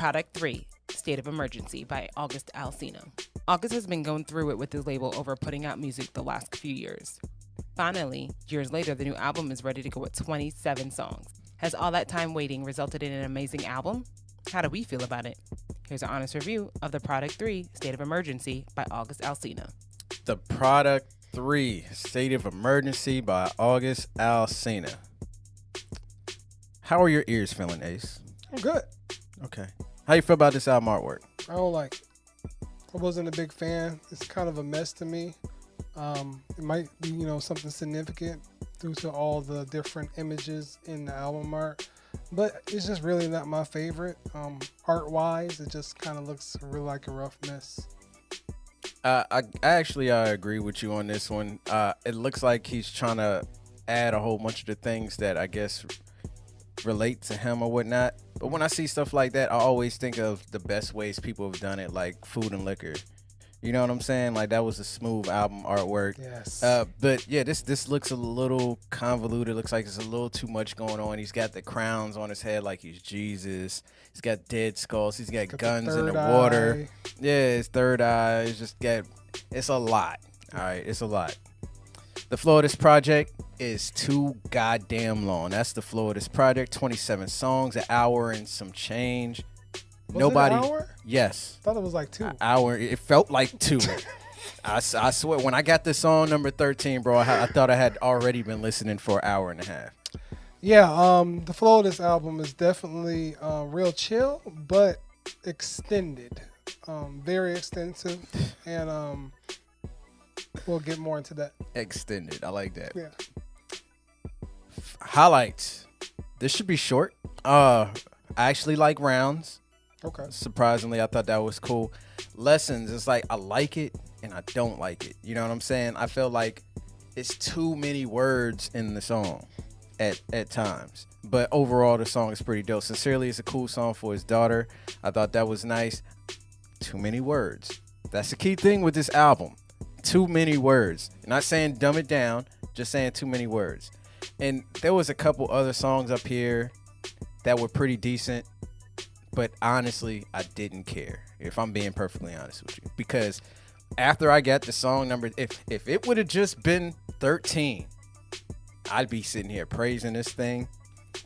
Product 3, State of Emergency by Alsina. August has been going through it with his label over putting out music the last few years. Finally, years later, the new album is ready to go with 27 songs. Has all that time waiting resulted in an amazing album? How do we feel about it? Here's an honest review of the Product 3, State of Emergency by Alsina. The Product 3, State of Emergency by Alsina. How are your ears feeling, Ace? I'm good. Okay. How you feel about this album artwork? I don't like it. I wasn't a big fan. It's kind of a mess to me. It might be, something significant due to all the different images in the album art, but it's just really not my favorite. Art-wise, it just kind of looks really like a rough mess. I actually agree with you on this one. It looks like he's trying to add a whole bunch of the things that I guess relate to him or whatnot. But when I see stuff like that, I always think of the best ways people have done it, like Food and Liquor. You know what I'm saying? Like, that was a smooth album artwork. Yes. But yeah, this looks a little convoluted. Looks like there's a little too much going on. He's got the crowns on his head like he's Jesus. He's got dead skulls. He's got guns in the water. Yeah, his third eye. It's a lot. All right, it's a lot. The flow of this project is too goddamn long. That's the flow of this project. 27 songs, an hour and some change. Was it an hour? Yes. I thought it was like 2. An hour. It felt like 2. I swear, when I got the song number 13, bro, I thought I had already been listening for an hour and a half. Yeah, the flow of this album is definitely real chill, but extended. Very extensive, and we'll get more into that. Extended. I like that. Yeah. Highlights. This should be short. I actually like rounds. Okay. Surprisingly, I thought that was cool. Lessons, it's like I like it and I don't like it. You know what I'm saying? I feel like it's too many words in the song at times. But overall, the song is pretty dope. Sincerely, it's a cool song for his daughter. I thought that was nice. Too many words. That's the key thing with this album. Too many words. Not saying dumb it down, just saying too many words. And there was a couple other songs up here that were pretty decent. But honestly, I didn't care, if I'm being perfectly honest with you. Because after I got the song number, if it would have just been 13, I'd be sitting here praising this thing.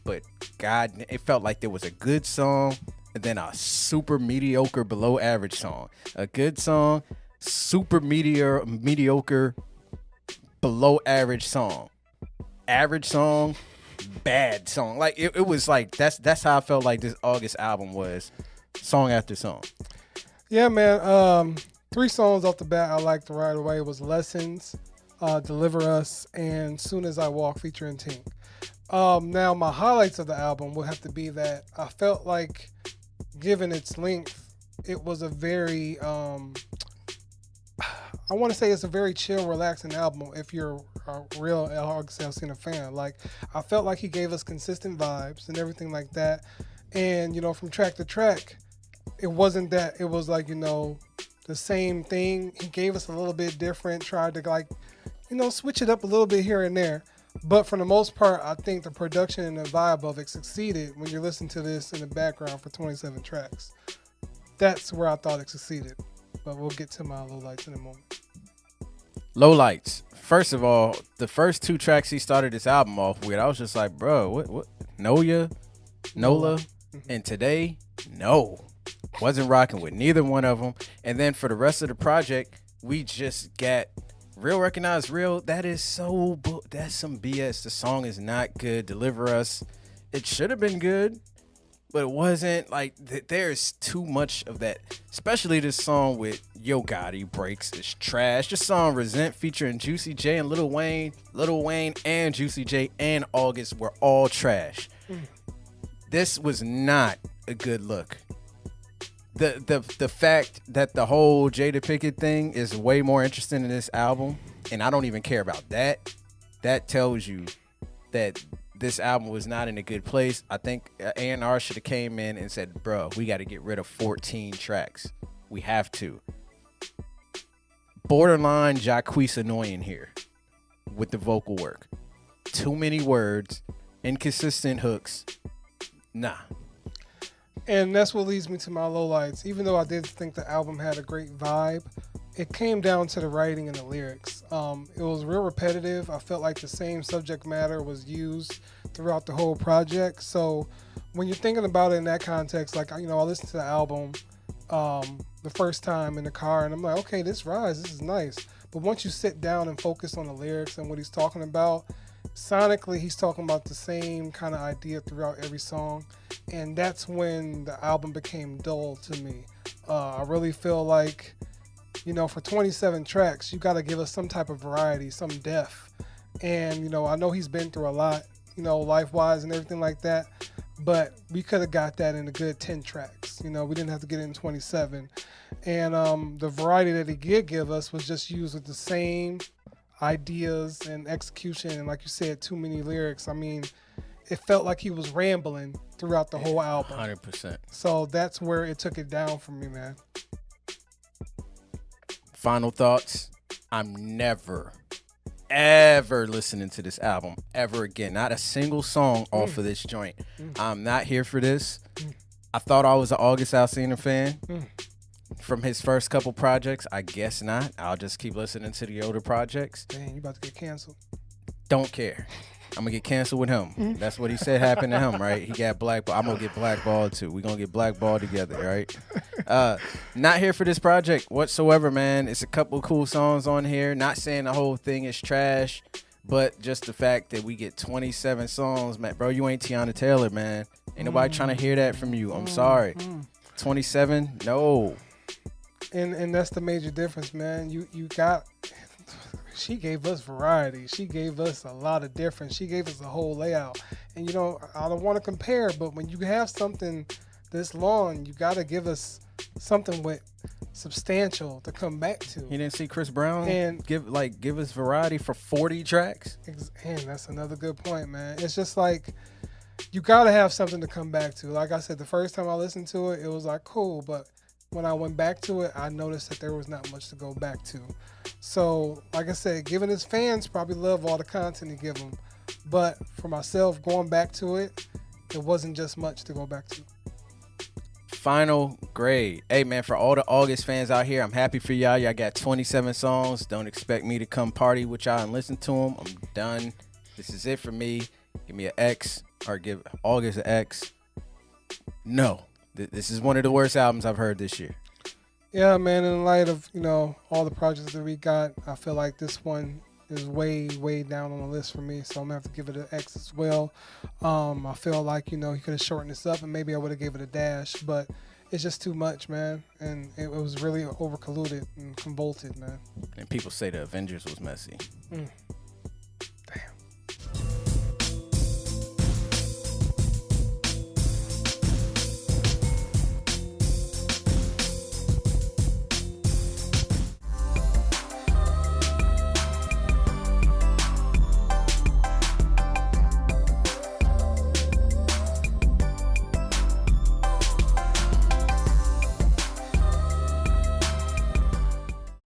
But God, it felt like there was a good song and then a super mediocre below average song. A good song, super mediocre below average song. Average song, bad song. Like it was like that's how I felt like this August album was, song after song. Yeah, man. 3 songs off the bat I liked right away. It was Lessons, Deliver Us, and Soon As I Walk featuring Tink. Now my highlights of the album would have to be that I felt like, given its length, it was a very I want to say it's a very chill, relaxing album if you're a real Alsina fan. Like, I felt like he gave us consistent vibes and everything like that. And, from track to track, it wasn't that it was like, the same thing. He gave us a little bit different, tried to switch it up a little bit here and there. But for the most part, I think the production and the vibe of it succeeded when you're listening to this in the background for 27 tracks. That's where I thought it succeeded. But we'll get to my lowlights in a moment. Lowlights. First of all, the first 2 tracks he started this album off with, I was just like, bro, what? Nola, and Today, no. Wasn't rocking with neither one of them. And then for the rest of the project, we just got Real Recognize Real. That's some BS. The song is not good. Deliver Us. It should have been good, but it wasn't. Like, there's too much of that, especially this song with Yo Gotti Breaks is trash. This song Resent featuring Juicy J and Lil Wayne and Juicy J and August were all trash. This was not a good look. The fact that the whole Jada Pinkett thing is way more interesting in this album, and I don't even care about that, that tells you that this album was not in a good place. I think A&R should have came in and said, bro, we got to get rid of 14 tracks. We have to. Borderline Jacquees annoying here with the vocal work. Too many words, inconsistent hooks. Nah. And that's what leads me to my lowlights. Even though I did think the album had a great vibe, it came down to the writing and the lyrics. It was real repetitive. I felt like the same subject matter was used throughout the whole project. So when you're thinking about it in that context, like, I listened to the album the first time in the car, and I'm like, okay, this is nice. But once you sit down and focus on the lyrics and what he's talking about, sonically, he's talking about the same kind of idea throughout every song. And that's when the album became dull to me. I really feel like, for 27 tracks, you got to give us some type of variety, some depth. And, I know he's been through a lot, life-wise and everything like that. But we could have got that in a good 10 tracks. We didn't have to get it in 27. And the variety that he did give us was just used with the same ideas and execution. And like you said, too many lyrics. I mean, it felt like he was rambling throughout the whole album. 100%. So that's where it took it down for me, man. Final thoughts. I'm never, ever listening to this album ever again. Not a single song off of this joint. I'm not here for this. I thought I was an August Alsina fan from his first couple projects. I guess not. I'll just keep listening to the older projects. Dang, you about to get canceled. Don't care. I'm going to get canceled with him. That's what he said happened to him, right? He got blackballed. I'm going to get blackballed too. We're going to get blackballed together, right? Not here for this project whatsoever, man. It's a couple cool songs on here. Not saying the whole thing is trash, but just the fact that we get 27 songs, man. Bro, you ain't Tiana Taylor, man. Ain't nobody trying to hear that from you. I'm sorry. 27? No. And that's the major difference, man. You got... She gave us variety. She gave us a lot of difference. She gave us a whole layout. And, I don't want to compare, but when you have something this long, you got to give us something with substantial to come back to. You didn't see Chris Brown and give us variety for 40 tracks? And that's another good point, man. It's just like, you got to have something to come back to. Like I said, the first time I listened to it, it was like, cool. But when I went back to it, I noticed that there was not much to go back to. So, like I said, giving his fans probably love all the content he give them. But for myself, going back to it, it wasn't just much to go back to. Final grade. Hey, man, for all the August fans out here, I'm happy for y'all. Y'all got 27 songs. Don't expect me to come party with y'all and listen to them. I'm done. This is it for me. Give me an X or give August an X. No. This is one of the worst albums I've heard this year. Yeah, man, in light of, all the projects that we got, I feel like this one is way, way down on the list for me. So I'm going to have to give it an X as well. I feel like, he could have shortened this up and maybe I would have gave it a dash, but it's just too much, man. And it was really overcolouded and convoluted, man. And people say the Avengers was messy.